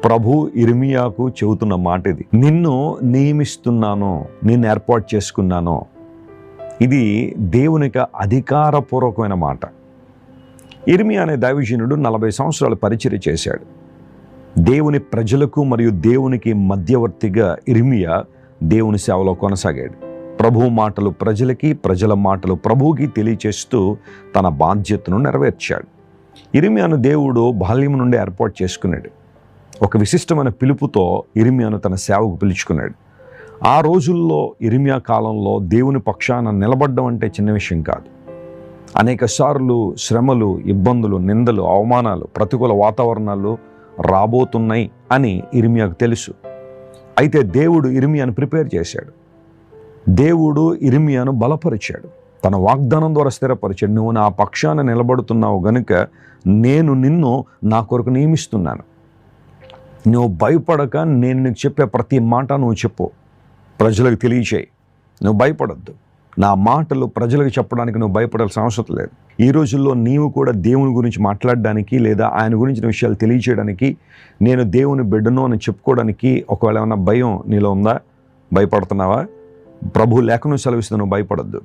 ప్రభు ఇర్మియాకు చెబుతున్న మాట ఇది. నిన్ను నియమిస్తున్నాను, నిన్ను ఏర్పాటు చేసుకున్నాను. ఇది దేవునికి అధికారపూర్వకమైన మాట. ఇర్మియా అనే దైవజనుడు 40 సంవత్సరాలు పరిచర్య చేశాడు. దేవుని ప్రజలకు మరియు దేవునికి మధ్యవర్తిగా ఇర్మియా దేవుని సేవలో కొనసాగాడు. ప్రభు మాటలు ప్రజలకి, ప్రజల మాటలు ప్రభువుకి తెలియచేస్తూ తన బాధ్యతను నెరవేర్చాడు. ఇర్మియాను దేవుడు బాల్యం నుండి ఏర్పాటు చేసుకున్నాడు. ఒక విశిష్టమైన పిలుపుతో ఇర్మియాను తన సేవకు పిలుచుకున్నాడు. ఆ రోజుల్లో ఇర్మియా కాలంలో దేవుని పక్షాన నిలబడ్డం అంటే చిన్న విషయం కాదు. అనేక సార్లు శ్రమలు, ఇబ్బందులు, నిందలు, అవమానాలు, ప్రతికూల వాతావరణాలు రాబోతున్నాయి అని ఇర్మియాకు తెలుసు. అయితే దేవుడు ఇర్మియాను ప్రిపేర్ చేశాడు. దేవుడు ఇర్మియాను బలపరిచాడు. తన వాగ్దానం ద్వారా స్థిరపరిచాడు. నువ్వు నా పక్షాన నిలబడుతున్నావు గనుక నేను నిన్ను నా కొరకు నియమిస్తున్నాను. నువ్వు భయపడక నేను నీకు చెప్పే ప్రతి మాట నువ్వు చెప్పు, ప్రజలకు తెలియచేయి. నువ్వు భయపడద్దు. నా మాటలు ప్రజలకు చెప్పడానికి నువ్వు భయపడాల్సిన అవసరం లేదు. ఈ రోజుల్లో నీవు కూడా దేవుని గురించి మాట్లాడడానికి లేదా ఆయన గురించిన విషయాలు తెలియచేయడానికి, నేను దేవుని బిడ్డను అని చెప్పుకోవడానికి ఒకవేళ ఏమైనా భయం నీలో ఉందా? భయపడుతున్నావా? ప్రభు లేఖను సెలవిస్తే నువ్వు భయపడద్దు.